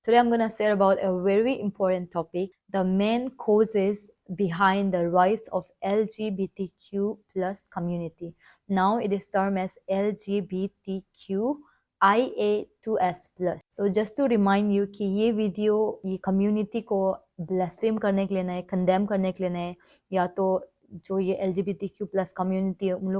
Today I'm gonna share about a very important topic, the main causes behind the rise of LGBTQ plus community. Now it is termed as LGBTQIA2S plus. So just to remind you कि ये video ये community को ब्लेस्फेम करने के लिए नहीं, condemn करने के लिए नहीं, या तो जो ये LGBTQ plus कम्युनिटी है उन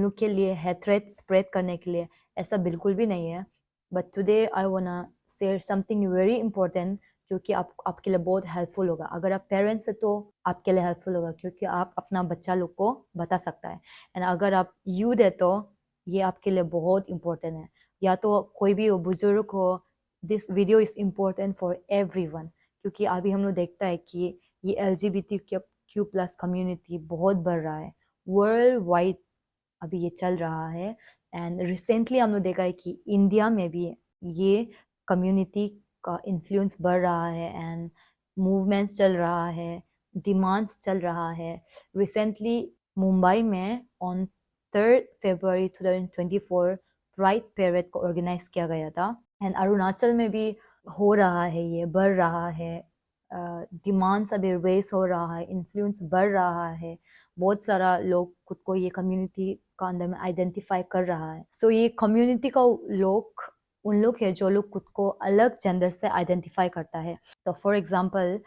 लोग के लिए हेट्रेट स्प्रेड करने के लिए, ऐसा बिल्कुल भी नहीं है. But today I वांना share something very important जो कि आपके लिए बहुत हेल्पफुल होगा. अगर आप पेरेंट्स है तो आपके लिए हेल्पफुल होगा क्योंकि आप अपना बच्चा लोग को बता सकता है. एंड अगर आप यूथ है तो ये आपके लिए बहुत इंपॉर्टेंट है, या तो कोई भी हो, बुजुर्ग हो. This video is important for everyone क्योंकि अभी हम लोग देखता है कि ये LGBTQ प्लस कम्युनिटी बहुत बढ़ रहा है वर्ल्ड वाइड. अभी ये चल रहा है एंड रिसेंटली हम लोग देखा है कि इंडिया में भी ये कम्युनिटी का इन्फ्लुएंस बढ़ रहा है एंड मूवमेंट्स चल रहा है, डिमांड्स चल रहा है. रिसेंटली मुंबई में on 3rd February 2024 pride parade को ऑर्गेनाइज किया गया था एंड अरुणाचल में भी हो रहा है, ये बढ़ रहा है. डिमांड्स अभी रेस हो रहा है, इन्फ्लुएंस बढ़ रहा है. बहुत सारा लोग खुद को ये कम्युनिटी का अंदर में आइडेंटिफाई कर रहा है. सो ये कम्युनिटी का लोग उन लोग है जो लोग खुद को अलग जेंडर से आइडेंटिफाई करता है. तो for example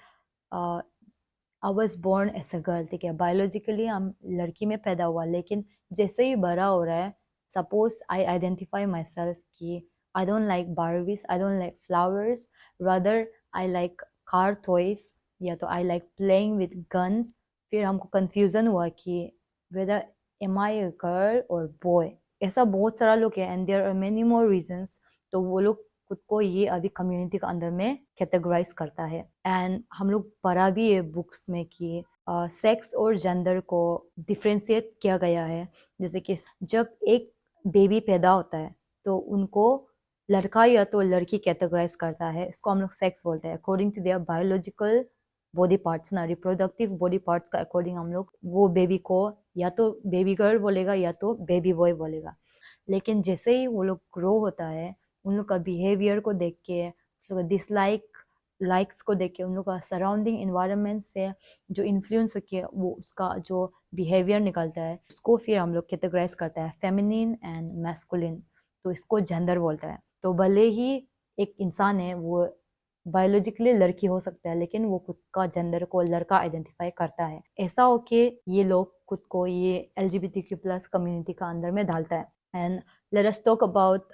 I was born as a girl, ठीक है, बायोलॉजिकली हम लड़की में पैदा हुआ, लेकिन जैसे ही बड़ा हो रहा है, suppose I identify myself कि I don't like Barbies, I don't like flowers, rather I like car toys, या तो I like playing with guns. फिर हमको कंफ्यूजन हुआ कि whether am I a girl और बॉय. ऐसा बहुत सारा लोग है and there are many more reasons. तो वो लोग खुद को ये अभी कम्युनिटी के अंदर में कैटेगराइज करता है. एंड हम लोग पढ़ा भी है बुक्स में कि सेक्स और जेंडर को डिफ्रेंशिएट किया गया है. जैसे कि जब एक बेबी पैदा होता है तो उनको लड़का या तो लड़की कैटेगराइज करता है, इसको हम लोग सेक्स बोलते हैं according to their biological body parts ना, रिप्रोडक्टिव बॉडी पार्ट्स का अकॉर्डिंग हम लोग वो बेबी को या तो बेबी गर्ल बोलेगा या तो बेबी बॉय बोलेगा. लेकिन जैसे ही वो लोग ग्रो होता है, उन लोग का बिहेवियर को देख के, लाइक्स को देख के, उन लोग का सराउंडिंग इन्वायरमेंट से जो इन्फ्लुएंस होके वो उसका जो बिहेवियर निकलता है, उसको फिर हम लोग कैटेगराइज करता है फेमिनिन एंड मैस्कुलिन. तो इसको जेंडर बोलता है. तो भले ही एक इंसान है वो बायोलॉजिकली लड़की हो सकता है, लेकिन वो खुद का जेंडर को लड़का आइडेंटिफाई करता है. ऐसा होके ये लोग खुद को ये LGBTQ प्लस कम्युनिटी का अंदर में डालता है. And let us talk about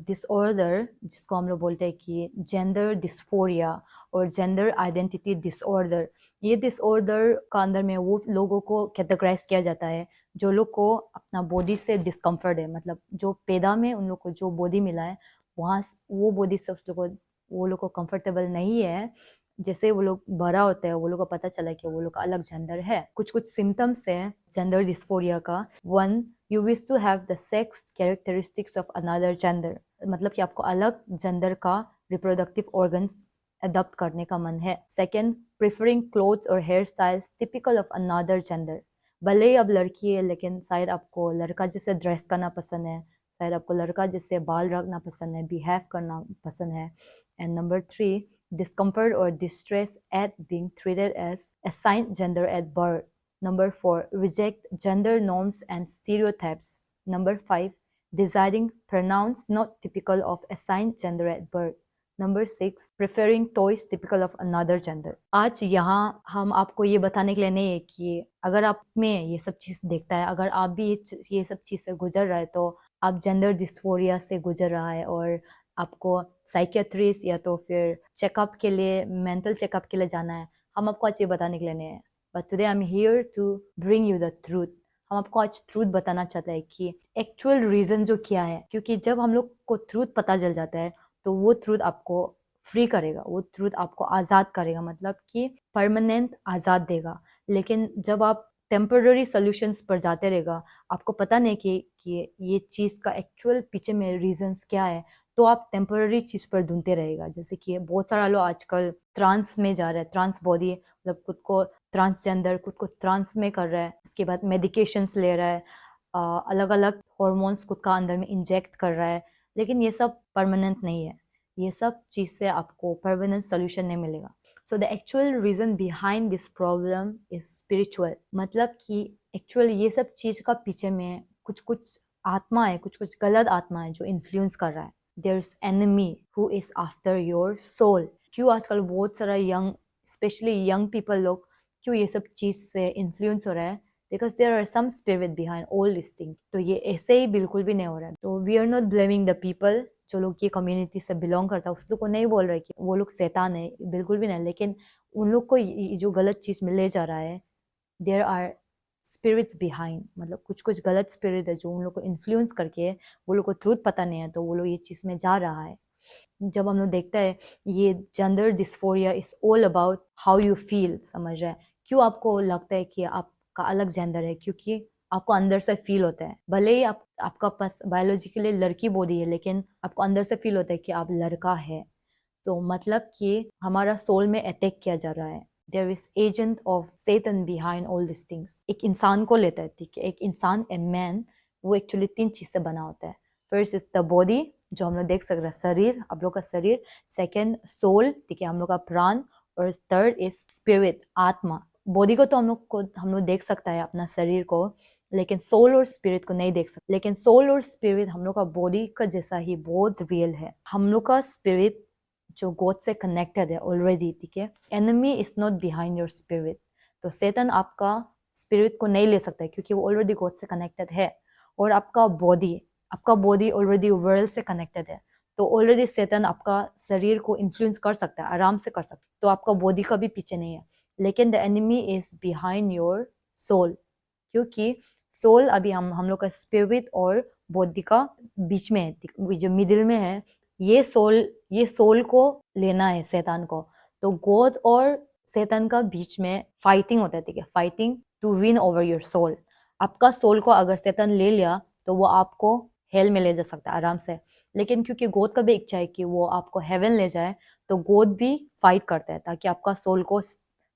disorder, जिसको हम लोग बोलते हैं कि जेंडर डिस्फोरिया और जेंडर आइडेंटिटी डिसऑर्डर. ये डिसऑर्डर का अंदर में वो लोगों को कैटेगराइज किया जाता है जो लोग को अपना बॉडी से डिस्कम्फर्ट है, मतलब जो पैदा में उन लोग को जो बॉडी मिला है वहाँ वो बॉडी से वो लोग को कंफर्टेबल नहीं है. जैसे वो लोग बड़ा होते हैं वो लोग को पता चला कि वो लोग का अलग जेंडर है. कुछ कुछ सिम्टम्स है जेंडर डिस्फोरिया का. 1, you wish to have the sex characteristics of another gender, मतलब कि आपको अलग जेंडर का रिप्रोडक्टिव ऑर्गन्स अडॉप्ट करने का मन है. सेकेंड, प्रिफरिंग क्लोथ्स और hair styles typical of another gender. भले ही अब लड़की है लेकिन शायद आपको लड़का जैसे ड्रेस करना पसंद है, शायद आपको लड़का जैसे बाल रखना पसंद है, बिहेव करना पसंद है. And number 3, discomfort or distress at being treated as assigned gender at birth. Number 4, reject gender norms and stereotypes. Number 5, desiring pronouns not typical of assigned gender at birth. Number 6, preferring toys typical of another gender. आज यहाँ हम आपको ये बताने के लिए नहीं है कि अगर आप में ये सब चीज़ देखता है, अगर आप भी ये सब चीज़ से गुजर रहा है तो आप जेंडर डिस्फोरिया से गुजर रहा है और आपको साइकियाट्रिस्ट या तो फिर चेकअप के लिए, मेंटल चेकअप के लिए जाना है, हम आपको आज ये बताने के लिए नहीं है. But today I am here to bring you the truth. हम आपको आज ट्रूथ बताना चाहते हैं कि एक्चुअल रीजन जो क्या है, क्योंकि जब हम लोग को ट्रूथ पता चल जाता है तो वो ट्रूथ आपको फ्री करेगा, वो ट्रूथ आपको आज़ाद करेगा, मतलब कि परमानेंट आज़ाद देगा. लेकिन जब आप टेम्पररी सोल्यूशंस पर जाते रहेगा, आपको पता नहीं कि ये चीज़ का एक्चुअल पीछे में रीजंस क्या है, तो आप टेम्पररी चीज़ पर ढूंढते रहेगा. जैसे कि बहुत सारा लोग आजकल ट्रांस में जा रहा है, ट्रांस बॉडी, मतलब खुद को ट्रांसजेंडर, खुद को ट्रांस में कर रहा है. उसके बाद मेडिकेशंस ले रहा है, अलग अलग हॉर्मोन्स खुद का अंदर में इंजेक्ट कर रहा है. लेकिन ये सब परमानेंट नहीं है. ये सब चीज से आपको परमानेंट सोल्यूशन नहीं मिलेगा। So the actual reason behind this problem is spiritual, मतलब कि एक्चुअल ये सब चीज का पीछे में कुछ कुछ आत्मा है, कुछ कुछ गलत आत्मा है जो इन्फ्लुएंस कर रहा है। There is enemy who is after your soul. क्यों आजकल बहुत सारा यंग, स्पेशली यंग पीपल लोग क्यों ये सब चीज से इन्फ्लुएंस हो रहा है? Because there are some spirit behind all this thing. तो ये ऐसे ही बिल्कुल भी नहीं हो रहा है। तो we are not blaming the people जो लोग ये कम्युनिटी से बिलोंग करता है, उस लोग को नहीं बोल रहे कि वो लोग शैतान है, बिल्कुल भी नहीं। लेकिन उन लोग को जो गलत चीज में ले जा रहा है, देयर आर स्पिरिट्स बिहाइंड, मतलब कुछ कुछ गलत स्पिरिट है जो उन लोग को इन्फ्लुएंस करके, वो लोग को ट्रूथ पता नहीं है तो वो लोग ये चीज में जा रहा है। जब हम लोग देखते हैं ये gender dysphoria is all about how you feel, समझ रहे हैं? क्यों आपको लगता है कि आपका अलग जेंडर है? क्योंकि आपको अंदर से फील होता है, भले ही आपका पास बायोलॉजिकली लड़की बॉडी है, लेकिन आपको अंदर से फील होता है कि आप लड़का है। तो मतलब कि हमारा सोल में अटैक किया जा रहा है। There is agent of Satan behind all this things. एक इंसान को लेता है, ठीक है, एक इंसान, ए मैन, वो एक्चुअली 3 चीज से बना होता है। फर्स्ट इज द बॉडी, जो हम लोग देख सकते हैं, शरीर, आप लोग का शरीर। सेकेंड सोल, ठीक है, हम लोग का प्राण। और थर्ड इज स्पिरिट, आत्मा। बॉडी को तो हम लोग देख सकता है, अपना शरीर को, लेकिन सोल और स्पिरिट को नहीं देख सकते। लेकिन सोल और स्पिरिट हम लोग का बॉडी का जैसा ही बहुत रियल है। हम लोग का स्पिरिट जो गॉड से कनेक्टेड है ऑलरेडी, ठीक है। Enemy is not behind your spirit. तो शैतान आपका स्पिरिट को नहीं ले सकता है क्योंकि वो ऑलरेडी गॉड से कनेक्टेड है। और आपका बॉडी ऑलरेडी वर्ल्ड से कनेक्टेड है। तो ऑलरेडी शैतान आपका शरीर को इन्फ्लुएंस कर सकता है, आराम से कर सकता है। तो आपका बॉडी का भी पीछे नहीं है। लेकिन the enemy is behind your soul, क्योंकि सोल अभी हम लोग का स्पिरिट और बॉडी का बीच में है, जो मिडिल में है। ये सोल को लेना है शैतान को। तो गॉड और शैतान का बीच में फाइटिंग होता है, ठीक है, fighting to win over your soul. आपका सोल को अगर शैतान ले लिया तो वो आपको हेल में ले जा सकता है आराम से। लेकिन क्योंकि गॉड का भी इच्छा है कि वो आपको हेवन ले जाए, तो गॉड भी फाइट करता है ताकि आपका सोल को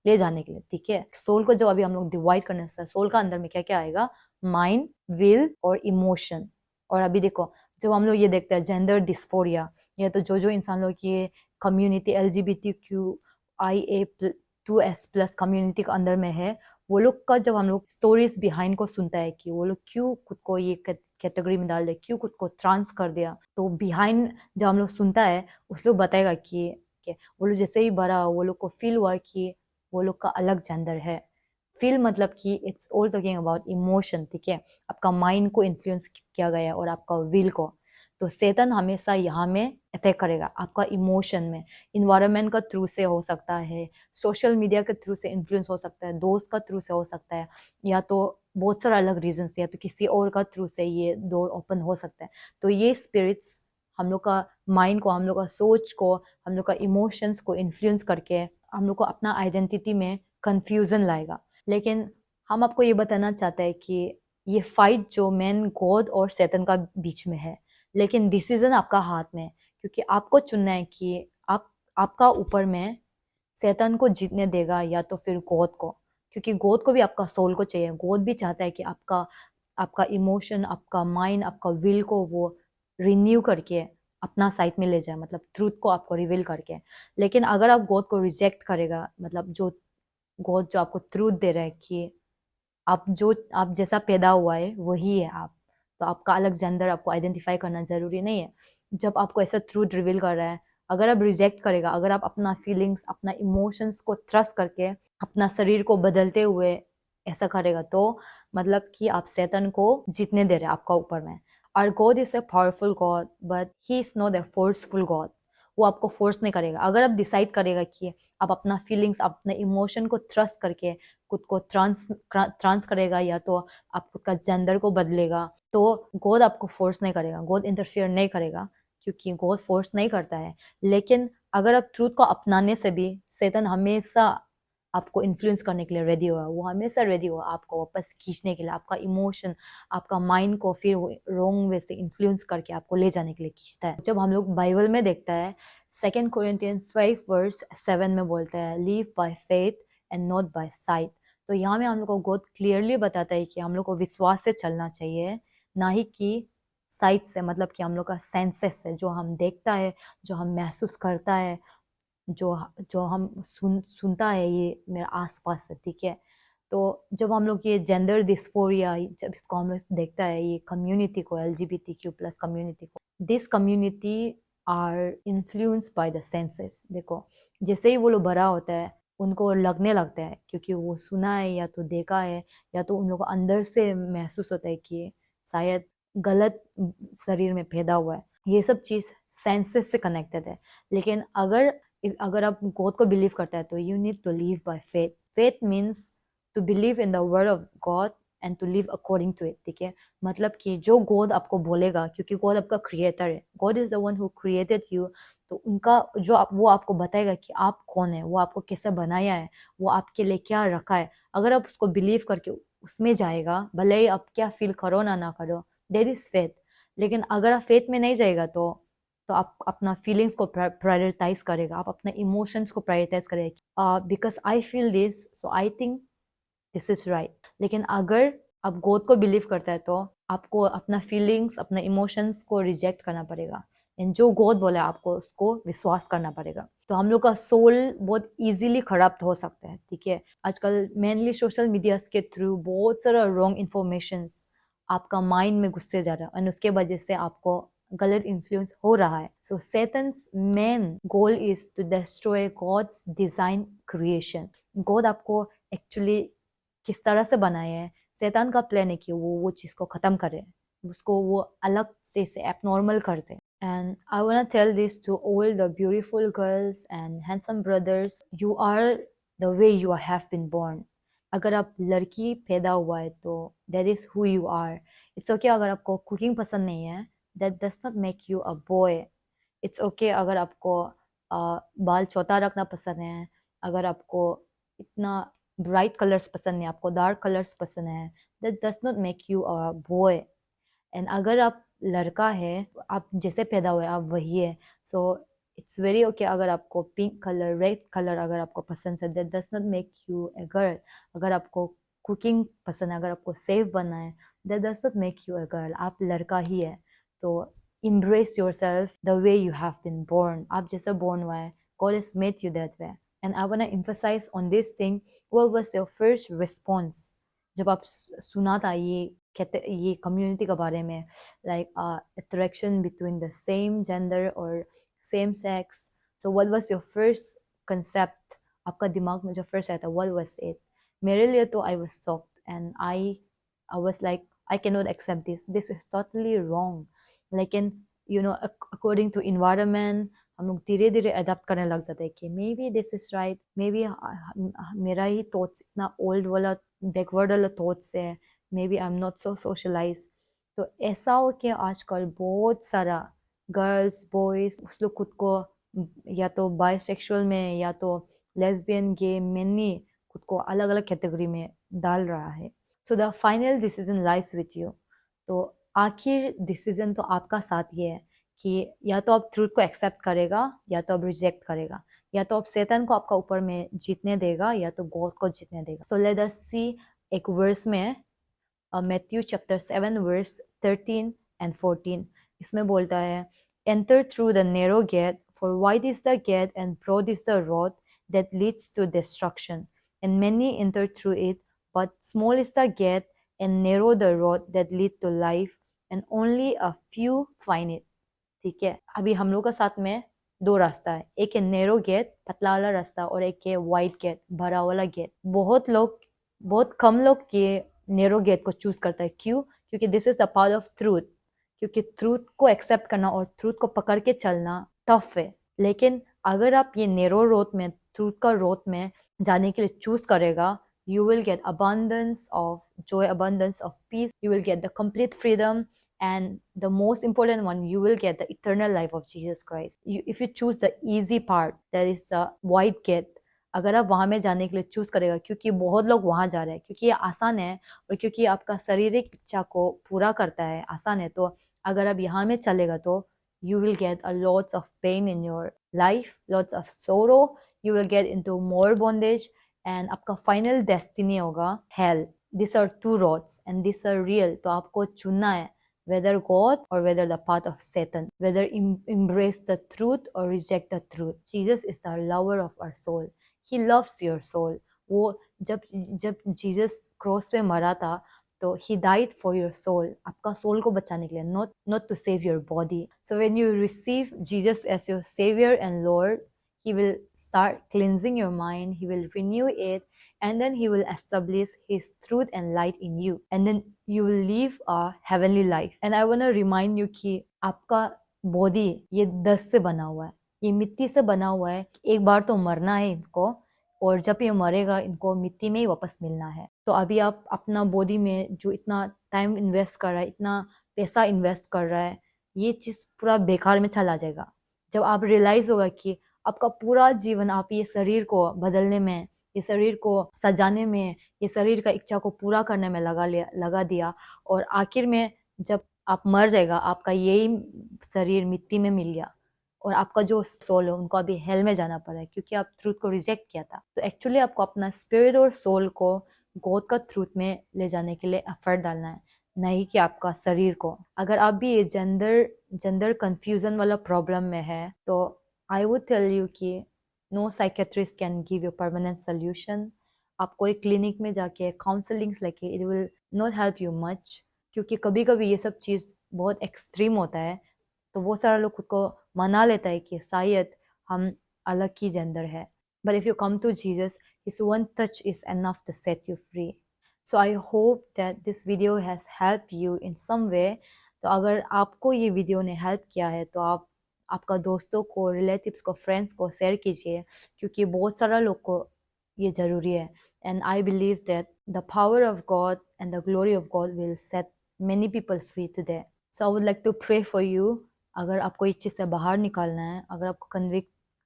ले जाने के लिए, ठीक है। सोल को जब अभी हम लोग डिवाइड करने से, सोल का अंदर में क्या क्या आएगा? माइंड, विल और इमोशन। और अभी देखो, जब हम लोग ये देखते हैं जेंडर डिस्फोरिया, या तो जो जो इंसान लोग ये कम्युनिटी LGBTQIA+2S+ कम्युनिटी के अंदर में है, वो लोग का जब हम लोग स्टोरीज बिहाइंड को सुनता है कि वो लोग क्यों खुद को ये कैटेगरी में डाल दे, क्यों खुद को ट्रांस कर दिया, तो बिहाइंड जब हम लोग सुनता है, उस लोग बताएगा कि वो लोग जैसे ही बड़ा, वो लोग को फील हुआ कि वो लोग का अलग जेंडर है। फील मतलब कि it's all talking about emotion, ठीक है। आपका माइंड को इन्फ्लुएंस किया गया है और आपका विल को। तो शैतान हमेशा यहाँ में अटैक करेगा, आपका इमोशन में। इन्वायरमेंट का थ्रू से हो सकता है, सोशल मीडिया के थ्रू से इन्फ्लुएंस हो सकता है, दोस्त का थ्रू से हो सकता है, या तो बहुत सारा अलग रीजन से, या तो किसी और का थ्रू से ये डोर ओपन हो सकता है। तो ये स्पिरिट्स हम लोग का माइंड को, हम लोग का सोच को, हम लोग का इमोशंस को इन्फ्लुएंस करके हम लोग को अपना आइडेंटिटी में कंफ्यूजन लाएगा। लेकिन हम आपको ये बताना चाहते हैं कि ये फाइट जो मेन गॉड और शैतान का बीच में है, लेकिन डिसीजन आपका हाथ में है। क्योंकि आपको चुनना है कि आपका ऊपर में शैतान को जीतने देगा या तो फिर गॉड को। क्योंकि गॉड को भी आपका सोल को चाहिए। गॉड भी चाहता है कि आपका आपका इमोशन, आपका माइंड, आपका विल को वो रिन्यू करके अपना साइड में ले जाए, मतलब ट्रूथ को आपको रिवील करके। लेकिन अगर आप गॉड को रिजेक्ट करेगा, मतलब जो गॉड जो आपको ट्रूथ दे रहा है कि आप जैसा पैदा हुआ है वही है आप, तो आपका अलग जेंडर आपको आइडेंटिफाई करना जरूरी नहीं है। जब आपको ऐसा ट्रूथ रिवील कर रहा है, अगर आप रिजेक्ट करेगा, अगर आप अपना फीलिंग्स, अपना इमोशंस को ट्रस्ट करके अपना शरीर को बदलते हुए ऐसा करेगा, तो मतलब कि आप शैतान को जीतने दे रहे हैं आपका ऊपर में। और God is a powerful God, but he is not a forceful God. वो आपको फोर्स नहीं करेगा। अगर आप डिसाइड करेगा कि आप अपना फीलिंग्स, अपने इमोशन को ट्रस्ट करके खुद को ट्रांस करेगा, या तो आप खुद का जेंडर को बदलेगा, तो गॉड आपको फोर्स नहीं करेगा, गॉड इंटरफियर नहीं करेगा, क्योंकि गॉड फोर्स नहीं करता है। लेकिन अगर आप ट्रूथ को अपनाने से भी शैतान हमेशा आपको इन्फ्लुएंस करने के लिए रेडी होगा। वो हमेशा रेडी होगा आपको वापस खींचने के लिए, आपका इमोशन, आपका माइंड को फिर रॉन्ग वे से इन्फ्लुएंस करके आपको ले जाने के लिए खींचता है। जब हम लोग बाइबल में देखता है, 2 Corinthians 5:7 में बोलता है, live by faith and not by sight. तो यहाँ में हम लोग को गॉड क्लियरली बताता है कि हम लोग को विश्वास से चलना चाहिए, ना ही कि साइट से, मतलब कि हम लोग का सेंसेस से, जो हम देखता है, जो हम महसूस करता है, जो जो हम सुनता है ये मेरे आसपास से, ठीक है। तो जब हम लोग ये जेंडर डिस्फोरिया, जब इसको हम लोग देखता है, ये कम्युनिटी को, LGBTQ+ कम्युनिटी को, this community are influenced by the senses. देखो, जैसे ही वो लोग बड़ा होता है, उनको लगने लगता है, क्योंकि वो सुना है या तो देखा है, या तो उन लोग को अंदर से महसूस होता है कि शायद गलत शरीर में पैदा हुआ है। ये सब चीज सेंसेस से कनेक्टेड है। लेकिन अगर आप गॉड को बिलीव करता है, तो you need to live by faith. Faith means to believe in the word of God and to live according to it, ठीक है। मतलब कि जो गॉड आपको बोलेगा, क्योंकि गॉड आपका क्रिएटर है, God is the one who created you, तो उनका वो आपको बताएगा कि आप कौन है, वो आपको कैसे बनाया है, वो आपके लिए क्या रखा है। अगर आप उसको बिलीव करके उसमें जाएगा, भले ही आप क्या फील करो ना करो, देयर इज फेथ। लेकिन अगर आप फेथ में नहीं जाएगा, तो आप अपना फीलिंग्स को प्रायोरिटाइज करेगा, आप अपने इमोशंस को प्रायोरिटाइज करेगा, because I feel this, so I think this is right. लेकिन अगर आप गॉड को बिलीव करता है, तो आपको अपना फीलिंग्स, अपने इमोशंस को रिजेक्ट करना पड़ेगा, एंड जो गॉड बोले आपको उसको विश्वास करना पड़ेगा। तो हम लोग का सोल बहुत इजीली खराब हो सकता है, ठीक है। आजकल मेनली सोशल मीडिया के थ्रू बहुत सारा रॉन्ग इन्फॉर्मेशन आपका माइंड में घुसते जा रहा है, और उसके वजह से आपको गलत इन्फ्लुएंस हो रहा है। So Satan's main goal is to destroy God's design creation. God आपको एक्चुअली किस तरह से बनाया है, शैतान का प्लान है कि वो चीज को खत्म करे, उसको वो अलग से एबनॉर्मल कर दे। And I want to tell this to all the beautiful girls and handsome brothers. You are the way you have been born. अगर आप लड़की पैदा हुआ है, तो that is who you are. It's okay अगर आपको कुकिंग पसंद नहीं है, that does not make you a boy. It's okay अगर आपको बाल छोटा रखना पसंद है, अगर आपको इतना ब्राइट कलर्स पसंद है, आपको डार्क कलर्स पसंद है, that does not make you a boy. And अगर आप लड़का है, तो आप जैसे पैदा हुए आप वही है। सो इट्स वेरी ओके अगर आपको पिंक कलर, रेड कलर अगर आपको पसंद है, that does not make U a girl. अगर आपको कुकिंग पसंद है, अगर आपको सेफ बनना है, that does not make U a girl, आप लड़का ही है। सो embrace yourself the way you have been born. आप जैसे born हुआ है, God has made you that way. And I want to emphasize on this thing. What was your first response जब आप सुना था ये कम्युनिटी के बारे में, like attraction between the same gender और same sex? So what was your first concept? आपका दिमाग में जो फर्स्ट आया था, व्हाट वाज इट? मेरे लिए तो I was shocked, and I was like, I can not accept this is totally wrong. लेकिन अकॉर्डिंग टू इन्वायरमेंट, हम लोग धीरे धीरे अडेप्ट करने लग जाते हैं कि maybe this is right, maybe मेरा ही थॉट्स इतना ओल्ड वाला, बैकवर्ड वाला थॉट्स है, maybe I am not so socialise. तो ऐसा हो कि आजकल बहुत सारा गर्ल्स बॉयज उस लोग खुद को या तो बाइसेक्सुअल में या तो लेस्बियन, गे, मेनी खुद को अलग अलग कैटेगरी में डाल रहा है। So the final decision lies with you. तो आखिर डिसीजन तो आपका साथ ये है कि या तो आप ट्रूथ को एक्सेप्ट करेगा, या तो आप रिजेक्ट करेगा, या तो आप शैतान को आपका ऊपर में जीतने देगा, या तो गॉड को जीतने देगा। सो लेट अस सी एक वर्स में, मैथ्यू चैप्टर 7 वर्स 13 एंड 14, इसमें बोलता है, enter through the narrow gate, for wide is the gate and broad is the road that leads to destruction, and many enter through it, but small is the gate and narrow the road that lead to life, and only a few find it. ठीक है, अभी हम लोग का साथ में दो रास्ता है, एक है नैरो गेट, पतला वाला रास्ता, और एक है वाइड गेट, भरा वाला गेट। बहुत कम लोग ये नैरो गेट को चूज करता है। क्यों? क्योंकि this is the path of truth. क्योंकि ट्रूथ को एक्सेप्ट करना और ट्रूथ को पकड़ के चलना टफ है। लेकिन अगर आप ये नैरो रोड में, ट्रूथ का रोड में जाने के लिए चूज करेगा, you will get abundance of joy, abundance of peace, you will get the complete freedom, and the most important one, you will get the eternal life of Jesus Christ. If you choose the easy part, that is the wide gate, अगर आप वहां में जाने के लिए choose करेगा, क्योंकि बहुत लोग वहां जा रहे हैं, क्योंकि ये आसान है और क्योंकि आपका शारीरिक इच्छा को पूरा करता है, आसान है, तो अगर आप यहाँ में चलेगा तो you will get a lots of pain in your life, lots of sorrow, you will get into more bondage, and आपका फाइनल डेस्टिनी होगा hell. This are two roads and this are real. तो आपको चुनना है whether God or whether the path of Satan, whether embrace the truth or reject the truth. Jesus is the lover of our soul. He loves your soul. वो जब जब Jesus cross पे मरा था तो he died for your soul, आपका soul को बचाने के लिए, not to save your body. So when you receive Jesus as your savior and Lord, he will start cleansing your mind, he will renew it, and then he will establish his truth and light in you, and then you will live a heavenly life. And I want to remind you कि आपका body ये dust से बना हुआ है, ये मिट्टी से बना हुआ है, एक बार तो मरना है इनको, और जब ये मरेगा इनको मिट्टी में ही वापस मिलना है. तो अभी आप अपना बॉडी में जो इतना टाइम इन्वेस्ट कर रहा है, इतना पैसा इन्वेस्ट कर रहा है, ये चीज़ पूरा बेकार में चला जाएगा. जब आप रियलाइज होगा कि आपका पूरा जीवन आप ये शरीर को बदलने में, ये शरीर को सजाने में, ये शरीर का इच्छा को पूरा करने में लगा दिया, और आखिर में जब आप मर जाएगा आपका यही शरीर मिट्टी में मिल गया, और आपका जो सोल है उनको अभी हेल में जाना पड़ा है क्योंकि आप ट्रूथ को रिजेक्ट किया था. तो एक्चुअली आपको अपना स्पिरिट और सोल को गॉड का ट्रूथ में ले जाने के लिए एफर्ट डालना है, नहीं कि आपका शरीर को. अगर आप भी ये जेंडर कंफ्यूजन वाला प्रॉब्लम में है तो आई वुड टेल यू कि no psychiatrist can give you permanent solution. आप कोई क्लिनिक में जाके काउंसलिंग्स लेके it will not help you much, क्योंकि कभी कभी ये सब चीज़ बहुत एक्सट्रीम होता है. तो वो सारा लोग खुद को मना लेता है कि शायद हम अलग ही जेंडर है. But if you come to Jesus, his one touch is enough to set you free. So I hope that this video has help you in some way. तो अगर आपको ये वीडियो ने हेल्प किया है तो आप आपका दोस्तों को, रिलेटिव्स को, फ्रेंड्स को शेयर कीजिए, क्योंकि बहुत सारा लोग को ये ज़रूरी है. And I believe that the power of God and the glory of God will set many people free today. So I would like to pray for you. अगर आपको इस चीज़ से बाहर निकालना है, अगर आपको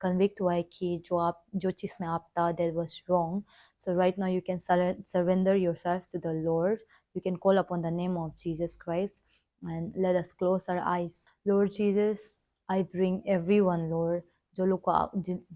कन्विक्ट हुआ है कि जो चीज़ में आप था that was wrong, so right now you can surrender yourself to the Lord. You can call upon the name of Jesus Christ and let us close our eyes. Lord Jesus, I bring everyone, Lord, जो लोग को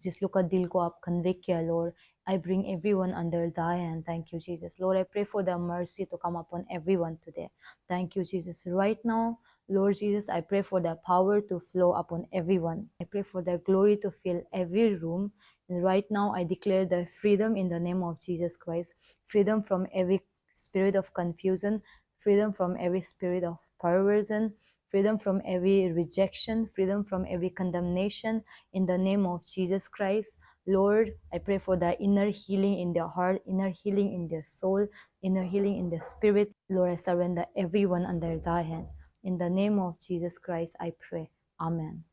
जिस लोग का दिल को आप convict किया, Lord, I bring everyone under thy hand. Thank you, Jesus. Lord, I pray for the mercy to come upon everyone today. Thank you, Jesus. Right now, Lord Jesus, I pray for the power to flow upon everyone. I pray for the glory to fill every room. And right now, I declare the freedom in the name of Jesus Christ. Freedom from every spirit of confusion. Freedom from every spirit of perversion. Freedom from every rejection. Freedom from every condemnation in the name of Jesus Christ. Lord, I pray for the inner healing in their heart, inner healing in their soul, inner healing in their spirit. Lord, I surrender everyone under thy hand. In the name of Jesus Christ, I pray. Amen.